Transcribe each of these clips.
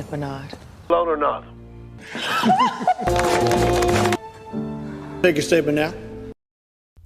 that, Bernard. Alone or not? Take your statement now.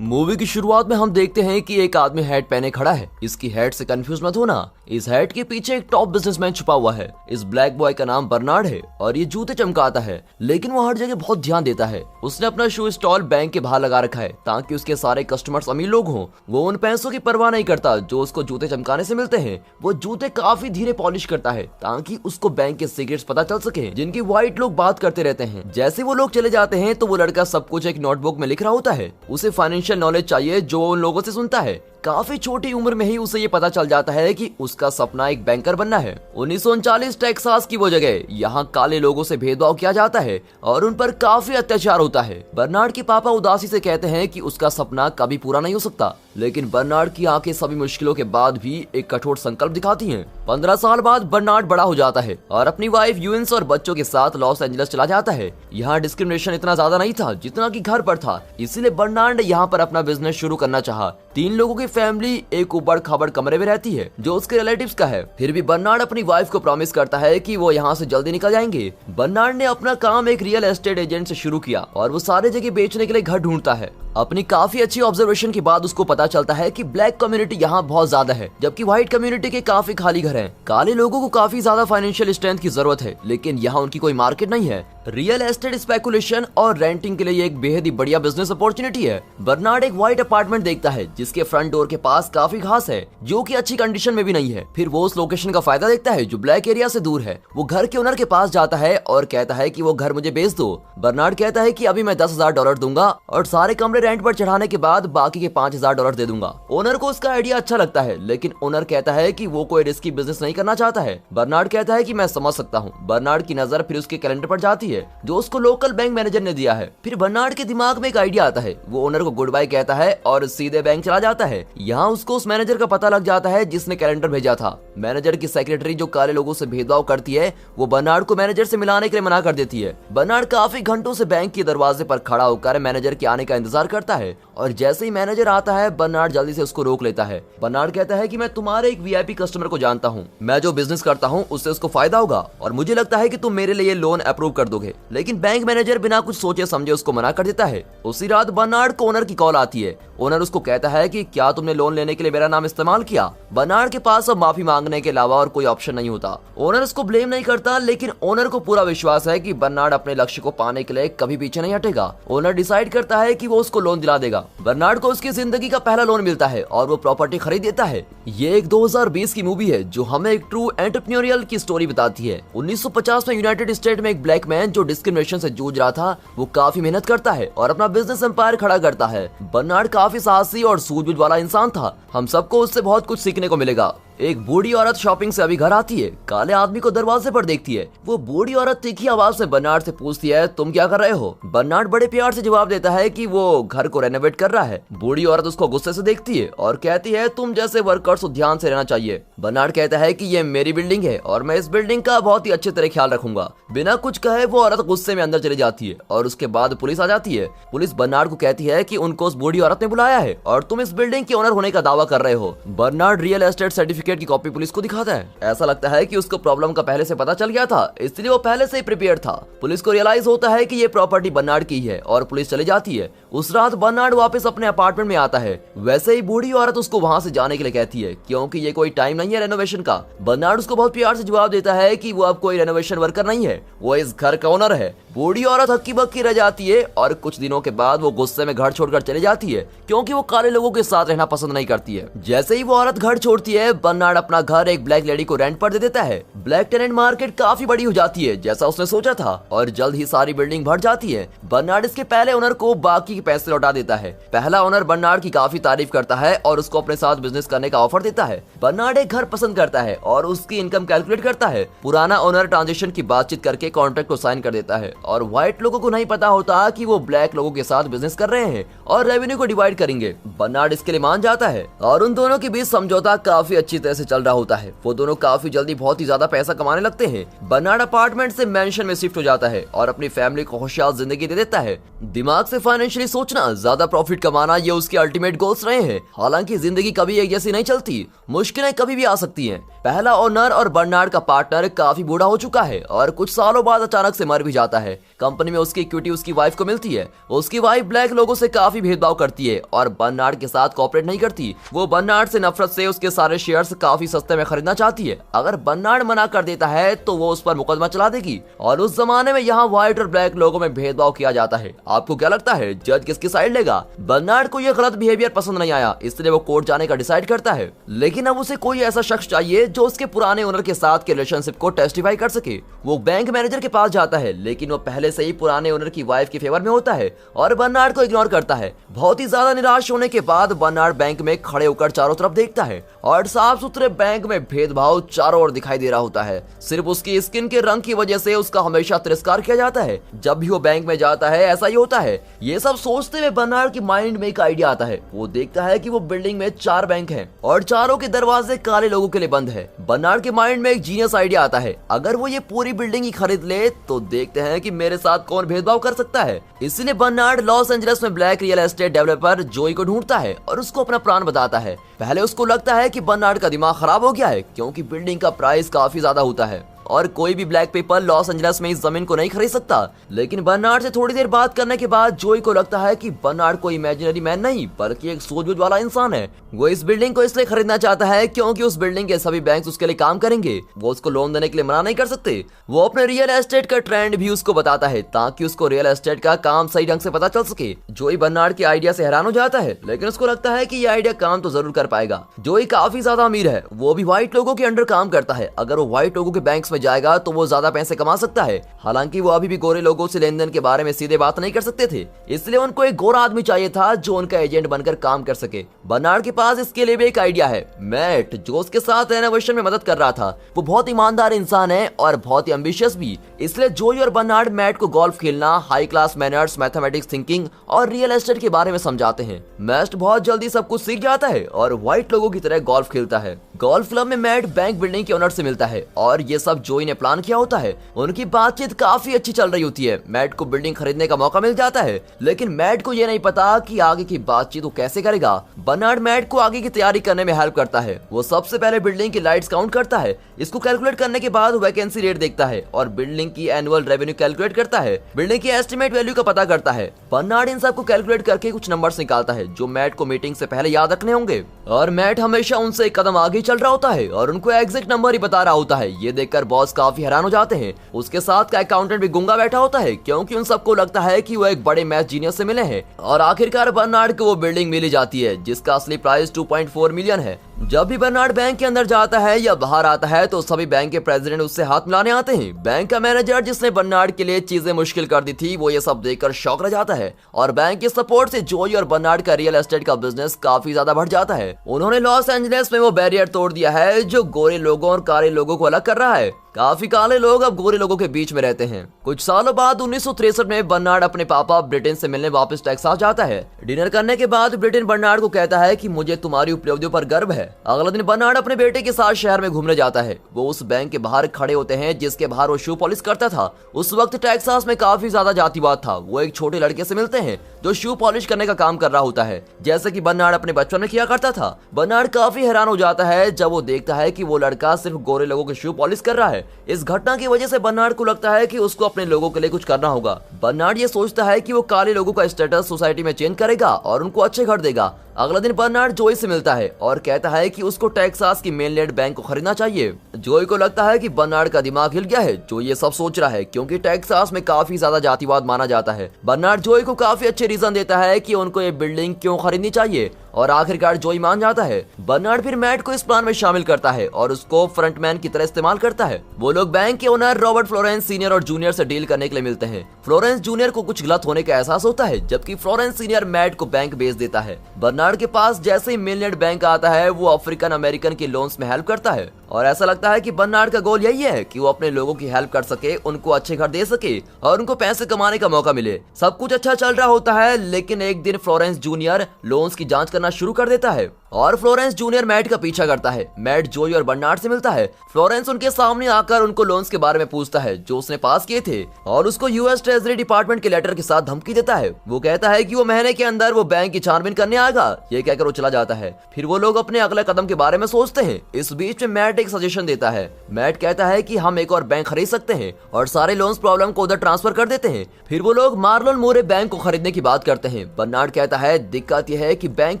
Movie की शुरुआत में हम देखते हैं कि एक आदमी हैट पहने खड़ा है। इसकी हैट से कंफ्यूज मत होना, इस हैट के पीछे एक टॉप बिजनेसमैन छुपा हुआ है। इस ब्लैक बॉय का नाम बर्नार्ड है और ये जूते चमकाता है, लेकिन वो हर जगह बहुत ध्यान देता है। उसने अपना शू स्टॉल बैंक के बाहर लगा रखा है ताकि उसके सारे कस्टमर्स अमीर लोग हों। वो उन पैसों की परवाह नहीं करता जो उसको जूते चमकाने से मिलते हैं। वो जूते काफी धीरे पॉलिश करता है ताकि उसको बैंक के सीक्रेट्स पता चल सके जिनकी व्हाइट लोग बात करते रहते हैं। जैसे वो लोग चले जाते हैं तो वो लड़का सब कुछ एक नोटबुक में लिख रहा होता है। उसे फाइनेंशियल नॉलेज चाहिए जो उन लोगों से सुनता है। काफी छोटी उम्र में ही उसे ये पता चल जाता है कि उसका सपना एक बैंकर बनना है। 1939 टेक्सास की वो जगह, यहाँ काले लोगों से भेदभाव किया जाता है और उन पर काफी अत्याचार होता है। बर्नार्ड के पापा उदासी से कहते हैं कि उसका सपना कभी पूरा नहीं हो सकता, लेकिन बर्नार्ड की आंखें सभी मुश्किलों के बाद भी एक कठोर संकल्प दिखाती हैं। 15 साल बाद बर्नार्ड बड़ा हो जाता है और अपनी वाइफ यूएंस और बच्चों के साथ लॉस एंजलिस चला जाता है। यहाँ डिस्क्रिमिनेशन इतना ज्यादा नहीं था जितना कि घर पर था, इसीलिए बर्नार्ड ने यहाँ पर अपना बिजनेस शुरू करना चाहा। 3 लोगों की फैमिली एक उबड़ खाबड़ कमरे में रहती है जो उसके रिलेटिव्स का है। फिर भी बर्नार्ड अपनी वाइफ को प्रॉमिस करता है कि वो यहाँ से जल्दी निकल जाएंगे। बर्नार्ड ने अपना काम एक रियल एस्टेट एजेंट से शुरू किया और वो सारे जगह बेचने के लिए घर ढूंढता है। अपनी काफी अच्छी ऑब्जर्वेशन के बाद उसको पता चलता है कि ब्लैक कम्युनिटी यहाँ बहुत ज्यादा है, जबकि व्हाइट कम्युनिटी के काफी खाली घर हैं। काले लोगों को काफी ज्यादा फाइनेंशियल स्ट्रेंथ की जरूरत है, लेकिन यहाँ उनकी कोई मार्केट नहीं है। रियल एस्टेट स्पेकुलेशन और रेंटिंग के लिए एक बेहद ही बढ़िया बिजनेस अपॉर्चुनिटी है। बर्नार्ड एक व्हाइट अपार्टमेंट देखता है जिसके फ्रंट डोर के पास काफी घास है जो कि अच्छी कंडीशन में भी नहीं है। फिर वो उस लोकेशन का फायदा देखता है जो ब्लैक एरिया से दूर है। वो घर के ओनर के पास जाता है और कहता है कि वो घर मुझे बेच दो। बर्नार्ड कहता है कि अभी मैं $10,000 दूंगा और सारे कमरे रेंट पर चढ़ाने के बाद बाकी के $5,000 दे दूंगा। ओनर को उसका आइडिया अच्छा लगता है, लेकिन ओनर कहता है कि वो कोई रिस्की बिजनेस नहीं करना चाहता है। बर्नार्ड कहता है कि मैं समझ सकता हूँ। बर्नार्ड की नजर फिर उसके कैलेंडर पर जाती है जो उसको लोकल बैंक मैनेजर ने दिया है। फिर बर्नार्ड के दिमाग में एक आइडिया आता है। वो ओनर को गुड बाय कहता है और सीधे बैंक चला जाता है। यहाँ उसको उस मैनेजर का पता लग जाता है जिसने कैलेंडर भेजा था। मैनेजर की सेक्रेटरी जो काले लोगों से भेदभाव करती है, वो बर्नार्ड को मैनेजर से मिलाने के लिए मना कर देती है। बर्नार्ड काफी घंटों से बैंक के दरवाजे पर खड़ा होकर मैनेजर के आने का इंतजार करता है और जैसे ही मैनेजर आता है बर्नार्ड जल्दी से उसको रोक लेता है। बर्नार्ड कहता है कि मैं तुम्हारे एक वीआईपी कस्टमर को जानता हूँ, मैं जो बिजनेस करता हूँ उससे उसको फायदा होगा और मुझे लगता है कि तुम मेरे लिए लोन अप्रूव कर दोगे। लेकिन बैंक मैनेजर बिना कुछ सोचे समझे उसको मना कर देता है। उसी रात बर्नार्ड को ओनर की कॉल आती है। ओनर उसको कहता है कि क्या तुमने लोन लेने के लिए मेरा नाम इस्तेमाल किया। बर्नार्ड के पास अब माफी मांगने के अलावा और कोई ऑप्शन नहीं होता। ओनर उसको ब्लेम नहीं करता, लेकिन ओनर को पूरा विश्वास है कि बर्नार्ड अपने लक्ष्य को पाने के लिए कभी पीछे नहीं हटेगा। ओनर डिसाइड करता है कि वो उसको लोन दिला देगा। बर्नार्ड को उसकी जिंदगी का पहला लोन मिलता है और वो प्रॉपर्टी खरीद देता है। ये एक 2020 की मूवी है जो हमें एक ट्रू एंटरप्रेन्योरियल की स्टोरी बताती है। 1950 में यूनाइटेड स्टेट में एक ब्लैक मैन जो डिस्क्रिमिनेशन से जूझ रहा था, वो काफी मेहनत करता है और अपना बिजनेस एम्पायर खड़ा करता है। बर्नार्ड काफी साहसी और सूझबूझ वाला इंसान था। हम सबको उससे बहुत कुछ सीखने को मिलेगा। एक बूढ़ी औरत शॉपिंग से अभी घर आती है। काले आदमी को दरवाजे पर देखती है। वो बूढ़ी औरत तीखी आवाज से बर्नार्ड से पूछती है, तुम क्या कर रहे हो? बर्नार्ड बड़े प्यार से जवाब देता है कि वो घर को रेनोवेट कर रहा है। बूढ़ी औरत उसको गुस्से से देखती है और कहती है, तुम जैसे वर्कर्स को ध्यान से रहना चाहिए। बर्नार्ड कहता है कि ये मेरी बिल्डिंग है और मैं इस बिल्डिंग का बहुत ही अच्छे तरह ख्याल रखूंगा। बिना कुछ कहे वो औरत गुस्से में अंदर चली जाती है और उसके बाद पुलिस आ जाती है। पुलिस बर्नार्ड को कहती है कि उनको उस बूढ़ी औरत ने बुलाया है और तुम इस बिल्डिंग के ओनर होने का दावा कर रहे हो। बर्नार्ड रियल एस्टेट सर्टिफिकेट की कॉपी पुलिस को दिखाता है। ऐसा लगता है कि उसको प्रॉब्लम का पहले से पता चल गया था, इसलिए वो पहले से ही प्रिपेयर था। पुलिस को रियलाइज होता है कि ये प्रॉपर्टी बर्नार्ड की है और पुलिस चली जाती है। उस रात बर्नार्ड वापस अपने अपार्टमेंट में आता है। वैसे ही बूढ़ी औरत उसको वहां से जाने के लिए कहती है क्योंकि ये कोई टाइम नहीं है रेनोवेशन का। बर्नार्ड उसको बहुत प्यार से जवाब देता है कि वो अब कोई रेनोवेशन वर्कर नहीं है, वो इस घर का ओनर है। बूढ़ी औरत हक्की बक्की रह जाती है और कुछ दिनों के बाद वो गुस्से में घर छोड़कर चली जाती है क्योंकि वो काले लोगों के साथ रहना पसंद नहीं करती है। जैसे ही वो औरत घर छोड़ती है, बर्नार्ड अपना घर एक ब्लैक लेडी को रेंट पर दे देता है। ब्लैक टेनेंट मार्केट काफी बड़ी हो जाती है जैसा उसने सोचा था और जल्द ही सारी बिल्डिंग भर जाती है। बर्नार्ड इसके पहले ओनर को बाकी के पैसे लौटा देता है। पहला ओनर बर्नार्ड की काफी तारीफ करता है और उसको अपने साथ बिजनेस करने का ऑफर देता है। बर्नार्ड एक घर पसंद करता है और उसकी इनकम कैलकुलेट करता है। पुराना ओनर ट्रांजेक्शन की बातचीत करके कॉन्ट्रैक्ट को साइन कर देता है और व्हाइट लोगों को नहीं पता होता कि वो ब्लैक लोगों के साथ बिजनेस कर रहे हैं और रेवेन्यू को डिवाइड करेंगे। बर्नार्ड इसके लिए मान जाता है और उन दोनों के बीच समझौता काफी अच्छी तरह से चल रहा होता है। वो दोनों काफी जल्दी बहुत ही ज्यादा पैसा कमाने लगते हैं। बर्नार्ड अपार्टमेंट से मैंशन में शिफ्ट हो जाता है और अपनी फैमिली को खुशहाल जिंदगी दे देता है। दिमाग से फाइनेंशियली सोचना, ज्यादा प्रॉफिट कमाना, ये उसके अल्टीमेट गोल्स रहे हैं। हालांकि जिंदगी कभी एक जैसी नहीं चलती, मुश्किलें कभी भी आ सकती हैं। पहला ओनर और बर्नार्ड का पार्टनर काफी बूढ़ा हो चुका है और कुछ सालों बाद अचानक से मर भी जाता है। कंपनी में उसकी इक्विटी उसकी वाइफ को मिलती है। उसकी वाइफ ब्लैक लोगों से काफी भेदभाव करती है और बर्नार्ड के साथ कोऑपरेट नहीं करती। वो बर्नार्ड से नफरत से उसके सारे शेयर्स काफी सस्ते में खरीदना चाहती है। अगर बर्नार्ड मना कर देता है तो वो उस पर मुकदमा चला देगी। और उस जमाने में यहाँ व्हाइट और ब्लैक लोगों में भेदभाव किया जाता है। आपको क्या लगता है जज किसकी साइड लेगा? बर्नार्ड को यह गलत बिहेवियर पसंद नहीं आया, इसलिए वो कोर्ट जाने का डिसाइड करता है। लेकिन अब उसे कोई ऐसा शख्स चाहिए जो उसके पुराने ओनर के साथ के रिलेशनशिप को टेस्टिफाई कर सके। वो बैंक मैनेजर के पास जाता है, लेकिन वो पहले से ही पुराने ओनर की वाइफ के फेवर में होता है और बर्नार्ड को इग्नोर करता है। बहुत ही ज्यादा निराश होने के बाद बर्नार्ड बैंक में खड़े होकर चारों तरफ देखता है और साफ सुथरे बैंक में भेदभाव चारों ओर दिखाई दे रहा होता है। सिर्फ उसकी स्किन के रंग की वजह से उसका हमेशा तिरस्कार किया जाता है। जब भी वो बैंक में जाता है ऐसा ही होता है। ये सब सोचते हुए बर्नार्ड की माइंड में एक आइडिया आता है। वो देखता है कि वो बिल्डिंग में 4 बैंक हैं और चारों के दरवाजे काले लोगों के लिए बंद है। बर्नार्ड के माइंड में एक जीनियस आइडिया आता है, अगर वो ये पूरी बिल्डिंग ही खरीद ले तो देखते हैं कि मेरे साथ कौन भेदभाव कर सकता है। इसलिए बर्नार्ड लॉस एंजलिस में ब्लैक रियल एस्टेट डेवलपर जोई को ढूंढता है और उसको अपना प्लान बताता है। पहले उसको लगता है कि बर्नार्ड का दिमाग खराब हो गया है, क्योंकि बिल्डिंग का प्राइस काफी ज्यादा होता है और कोई भी ब्लैक पीपल लॉस एंजलिस में इस जमीन को नहीं खरीद सकता। लेकिन बर्नार्ड से थोड़ी देर बात करने के बाद जोई को लगता है कि बर्नार्ड कोई इमेजिनरी मैन नहीं बल्कि एक सूझबूझ वाला इंसान है। वो इस बिल्डिंग को इसलिए खरीदना चाहता है क्योंकि उस बिल्डिंग के सभी बैंक उसके लिए काम करेंगे। वो उसको लोन देने के लिए मना नहीं कर सकते। वो अपने रियल एस्टेट का ट्रेंड भी उसको बताता है ताकि उसको रियल एस्टेट का काम सही ढंग से पता चल सके। जोई बर्नार्ड के आइडिया से हैरान हो जाता है, लेकिन उसको लगता है कि ये आइडिया काम तो जरूर कर पाएगा। जोई काफी ज्यादा अमीर है, वो भी व्हाइट लोगों के अंडर काम करता है। अगर वो व्हाइट लोगों के बैंक्स में जाएगा तो वो ज्यादा पैसे कमा सकता है। हालांकि वो अभी भी गोरे लोगों से लेन देन के बारे में सीधे बात नहीं कर सकते थे, इसलिए उनको एक गोरा आदमी चाहिए था जो उनका एजेंट बनकर काम कर सके। बर्नार्ड के पास इसके लिए भी एक आइडिया है। मैट जो उसके साथ रेनोवेशन में मदद कर रहा था, वो बहुत ईमानदार इंसान है और बहुत ही एम्बिशियस भी। इसलिए जोई और बर्नार्ड मैट को गोल्फ खेलना, high class manners, mathematics thinking और रियल एस्टेट के बारे में समझाते हैं। मैट बहुत जल्दी सब कुछ सीख जाता है और व्हाइट लोगों की तरह गोल्फ खेलता है। गोल्फ क्लब में मैट बैंक बिल्डिंग के ओनर से मिलता है और ये सब जोई ने प्लान किया होता है। उनकी बातचीत काफी अच्छी चल रही होती है। मैट को बिल्डिंग खरीदने का मौका मिल जाता है, लेकिन मैट को यह नहीं पता कि आगे की बातचीत वो कैसे करेगा। बर्नार्ड मैट को आगे की तैयारी करने में हेल्प करता है। वो सबसे पहले बिल्डिंग की लाइट्स काउंट करता है। इसको कैलकुलेट करने के बाद वैकेंसी रेट देखता है और बिल्डिंग की एनुअल रेवेन्यू कैलकुलेट करता है। बिल्डिंग की एस्टिमेट वैल्यू का पता करता है। बर्नार्ड इन सब को कैलकुलेट करके कुछ नंबर्स निकालता है जो मैट को मीटिंग से पहले याद रखने होंगे। और मैट हमेशा उनसे एक कदम आगे चल रहा होता है और उनको एग्जैक्ट नंबर ही बता रहा होता है। ये देखकर बॉस काफी हैरान हो जाते हैं। उसके साथ का अकाउंटेंट भी गूंगा बैठा होता है, क्योंकि उन सबको लगता है कि वो एक बड़े मैथ जीनियस से मिले हैं। और आखिरकार बर्नार्ड को वो बिल्डिंग मिली जाती है जिसका असली प्राइस 2.4 मिलियन है। जब भी बर्नार्ड बैंक के अंदर जाता है या बाहर आता है तो सभी बैंक के प्रेसिडेंट उससे हाथ मिलाने आते हैं। बैंक का मैनेजर जिसने बर्नार्ड के लिए चीजें मुश्किल कर दी थी, वो ये सब देखकर शॉक रह जाता है। और बैंक के सपोर्ट से जोई और बर्नार्ड का रियल एस्टेट का बिजनेस काफी ज्यादा बढ़ जाता है। उन्होंने लॉस एंजलिस में वो बैरियर तोड़ दिया है जो गोरे लोगों और काले लोगों को अलग कर रहा है। काफी काले लोग अब गोरे लोगों के बीच में रहते हैं। कुछ सालों बाद 1963 में बर्नार्ड अपने पापा ब्रिटेन से मिलने वापस टेक्सास जाता है। डिनर करने के बाद ब्रिटेन बर्नार्ड को कहता है कि मुझे तुम्हारी उपलब्धियों पर गर्व है। अगले दिन बर्नार्ड अपने बेटे के साथ शहर में घूमने जाता है। वो उस बैंक के बाहर खड़े होते हैं जिसके बाहर वो शू पॉलिश करता था। उस वक्त टेक्सास में काफी ज्यादा जातिवाद था। वो एक छोटे लड़के से मिलते हैं जो शू पॉलिश करने का काम कर रहा होता है, जैसे कि बर्नार्ड अपने बचपन में किया करता था। बर्नार्ड काफी हैरान हो जाता है जब वो देखता है कि वो लड़का सिर्फ गोरे लोगों के शू पॉलिश कर रहा है। इस घटना की वजह से बर्नार्ड को लगता है कि उसको अपने लोगों के लिए कुछ करना होगा। बर्नार्ड ये सोचता है कि वो काले लोगों का स्टेटस सोसाइटी में चेंज करेगा और उनको अच्छे घर देगा। अगला दिन बर्नार्ड जोई से मिलता है और कहता है कि उसको टेक्सास की मेनलैंड बैंक को खरीदना चाहिए। जोई को लगता है कि बर्नार्ड का दिमाग हिल गया है जो ये सब सोच रहा है, क्योंकि टेक्सास में काफी ज्यादा जातिवाद माना जाता है। बर्नार्ड जोई को काफी अच्छे रीजन देता है कि उनको ये बिल्डिंग क्यों खरीदनी चाहिए और आखिरकार जोई मान जाता है। बर्नार्ड फिर मैट को इस प्लान में शामिल करता है और उसको फ्रंटमैन की तरह इस्तेमाल करता है। वो लोग बैंक के ओनर रॉबर्ट फ्लोरेंस सीनियर और जूनियर से डील करने के लिए मिलते हैं। फ्लोरेंस जूनियर को कुछ गलत होने का एहसास होता है, जबकि फ्लोरेंस सीनियर मैट को बैंक बेच देता है। बर्नार्ड के पास जैसे ही मेनलैंड बैंक आता है, वो अफ्रीकन अमेरिकन के लोन्स में हेल्प करता है और ऐसा लगता है कि बर्नार्ड का गोल यही है कि वो अपने लोगों की हेल्प कर सके, उनको अच्छे घर दे सके और उनको पैसे कमाने का मौका मिले। सब कुछ अच्छा चल रहा होता है, लेकिन एक दिन फ्लोरेंस जूनियर लोन्स की जांच करना शुरू कर देता है और फ्लोरेंस जूनियर मैट का पीछा करता है। मैट जोई और बर्नार्ड से मिलता है। फ्लोरेंस उनके सामने आकर उनको लोन्स के बारे में पूछता है जो उसने पास किए थे और उसको यूएस ट्रेजरी डिपार्टमेंट के लेटर के साथ धमकी देता है। वो कहता है कि वो महीने के अंदर वो बैंक की छानबीन करने आएगा। ये कहकर वो चला जाता है। फिर वो लोग अपने अगले कदम के बारे में सोचते हैं। इस बीच में मैट एक सजेशन देता है। मैट कहता है कि हम एक और बैंक खरीद सकते हैं और सारे लोन्स प्रॉब्लम को उधर ट्रांसफर कर देते हैं। फिर वो लोग मार्लोन मोरे बैंक को खरीदने की बात करते हैं। बर्नार्ड कहता है दिक्कत यह है कि बैंक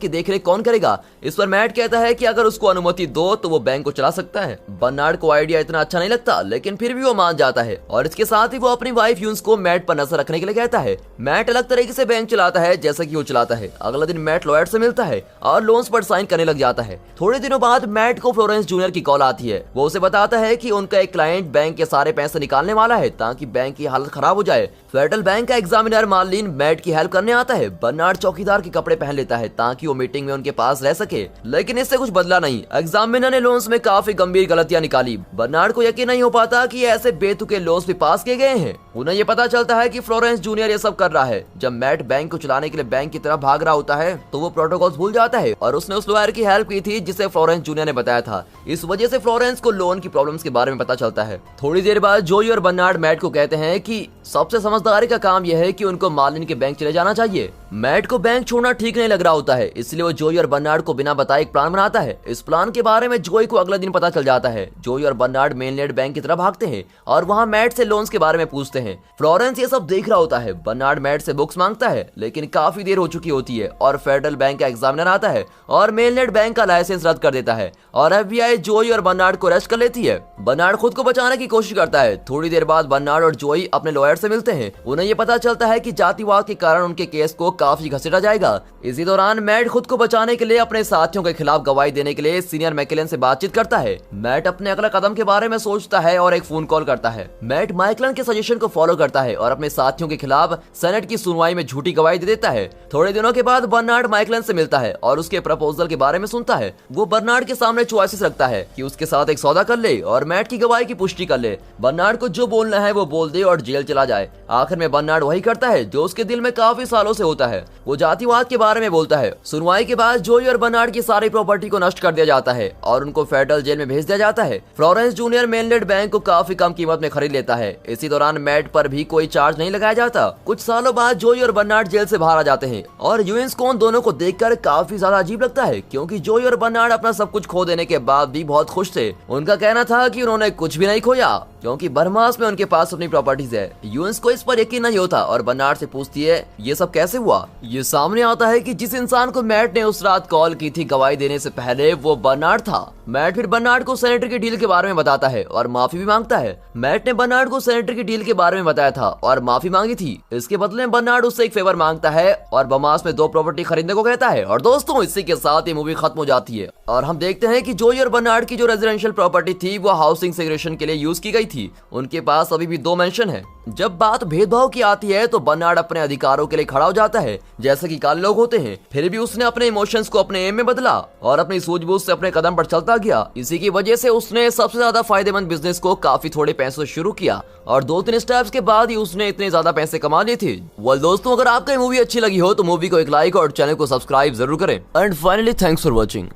की देखरेख कौन करेगा। इस पर मैट कहता है कि अगर उसको अनुमति दो तो वो बैंक को चला सकता है। बर्नार्ड को आइडिया इतना अच्छा नहीं लगता, लेकिन फिर भी वो मान जाता है और इसके साथ ही वो अपनी वाइफ यून्स को मैट पर नजर रखने के लिए कहता है। मैट अलग तरीके से बैंक चलाता है जैसा कि वो चलाता है। अगले दिन मैट लॉयर से मिलता है और लोन्स पर साइन करने लग जाता है। थोड़े दिनों बाद मैट को फ्लोरेंस जूनियर की कॉल आती है। वो उसे बताता है कि उनका एक क्लाइंट बैंक के सारे पैसे निकालने वाला है ताकि बैंक की हालत खराब हो जाए। फेडरल बैंक का एग्जामिनर मार्लिन मैट की हेल्प करने आता है। बर्नार्ड चौकीदार के कपड़े पहन लेता है ताकि वो मीटिंग में उनके पास रह सके, लेकिन इससे कुछ बदला नहीं। एग्जामिनर ने लोन्स में काफी गंभीर गलतियां निकाली। बर्नार्ड को यकीन नहीं हो पाता कि ऐसे बेतुके लोन्स भी पास किए गए हैं। उन्हें ये पता चलता है कि फ्लोरेंस जूनियर ये सब कर रहा है। जब मैट बैंक को चलाने के लिए बैंक की तरफ भाग रहा होता है तो वो प्रोटोकॉल्स भूल जाता है और उसने उस लॉयर की हेल्प की थी जिसे फ्लोरेंस जूनियर ने बताया था। इस वजह से फ्लोरेंस को लोन की प्रॉब्लम्स के बारे में पता चलता है। थोड़ी देर बाद जोई और बर्नार्ड मैट को कहते हैं कि सबसे समझदारी का काम यह है कि उनको मार्लिन के बैंक चले जाना चाहिए। मैट को बैंक छोड़ना ठीक नहीं लग रहा होता है, इसलिए वो जोई और बर्नार्ड को बिना बताए एक प्लान बनाता है। इस प्लान के बारे में जोई को अगले दिन पता चल जाता है। जोई और बर्नार्ड मेनलैंड बैंक की तरफ भागते हैं और वहां मैट से लोन्स के बारे में पूछते हैं। फ्लोरेंस ये सब देख रहा होता है। बर्नार्ड मैट से बुक्स मांगता है, लेकिन काफी देर हो चुकी होती है और फेडरल बैंक का एग्जामिनर आता है और मेनलैंड बैंक का लाइसेंस रद्द कर देता है और FBI जोई और बर्नार्ड को अरेस्ट कर लेती है। बर्नार्ड खुद को बचाने की कोशिश करता है। थोड़ी देर बाद बर्नार्ड और जोई अपने लॉयर से मिलते हैं। उन्हें ये पता चलता है कि जातिवाद के कारण उनके केस को काफी घसीटा जाएगा। इसी दौरान मैट खुद को बचाने के लिए अपने साथियों के खिलाफ गवाही देने के लिए सीनियर मैकलेन से बातचीत करता है। मैट अपने अगला कदम के बारे में सोचता है और एक फोन कॉल करता है। मैट माइकलन के सजेशन को फॉलो करता है और अपने साथियों के खिलाफ सेनेट की सुनवाई में झूठी गवाही दे देता है। थोड़े दिनों के बाद बर्नार्ड माइकलन से मिलता है और उसके प्रपोजल के बारे में सुनता है। वो बर्नार्ड के सामने चॉइसेस रखता है कि उसके साथ एक सौदा कर ले और मैट की गवाही की पुष्टि कर ले। बर्नार्ड को जो बोलना है वो बोल दे और जेल चला जाए। आखिर में बर्नार्ड वही करता है जो उसके दिल में काफी सालों से होता है। वो जातिवाद के बारे में बोलता है। सुनवाई के बाद जोई और बर्नार्ड की सारी प्रॉपर्टी को नष्ट कर दिया जाता है और उनको फेडरल जेल में भेज दिया जाता है। फ्लोरेंस जूनियर मेनलैंड बैंक को काफी कम कीमत में खरीद लेता है। इसी दौरान मैट पर भी कोई चार्ज नहीं लगाया जाता। कुछ सालों बाद जोई और बर्नार्ड जेल से बाहर आ जाते हैं और यूएस को उन दोनों को देखकर काफी ज्यादा अजीब लगता है, क्योंकि जोई और बर्नार्ड अपना सब कुछ खो देने के बाद भी बहुत खुश थे। उनका कहना था कि उन्होंने कुछ भी नहीं खोया क्योंकि बरमास में उनके पास अपनी प्रॉपर्टीज है। यूएस को इस पर यकीन नहीं होता और बर्नार्ड से पूछती है ये सब कैसे हुआ। ये सामने आता है कि जिस इंसान को मैट ने उस रात कॉल की थी गवाही देने से पहले वो बर्नार्ड था। मैट फिर बर्नार्ड को सेनेटर की डील के बारे में बताता है और माफी भी मांगता है। मैट ने बर्नार्ड को सेनेटर की डील के बारे में बताया था और माफी मांगी थी। इसके बदले में बर्नार्ड उससे एक फेवर मांगता है और बमास में 2 प्रॉपर्टी खरीदने को कहता है। और दोस्तों इसी के साथ ये मूवी खत्म हो जाती है और हम देखते हैं कि जोई और बर्नार्ड की जो रेजिडेंशियल प्रॉपर्टी थी वो हाउसिंग सेग्रेगेशन के लिए यूज की गई थी। उनके पास अभी भी 2 मेंशन है। जब बात भेदभाव की आती है तो बर्नार्ड अपने अधिकारों के लिए खड़ा हो जाता है जैसे कि काले लोग होते हैं। फिर भी उसने अपने इमोशंस को अपने एम में बदला और अपनी सूझबूझ से अपने कदम पर चलता गया। इसी की वजह से उसने सबसे ज्यादा फायदेमंद बिजनेस को काफी थोड़े पैसों से शुरू किया और 2-3 स्टेप्स के बाद ही उसने इतने ज्यादा पैसे कमा लिए थे। वेल दोस्तों, अगर आपको ये मूवी अच्छी लगी हो तो मूवी को एक लाइक और चैनल को सब्सक्राइब जरूर करें। And finally thanks for watching.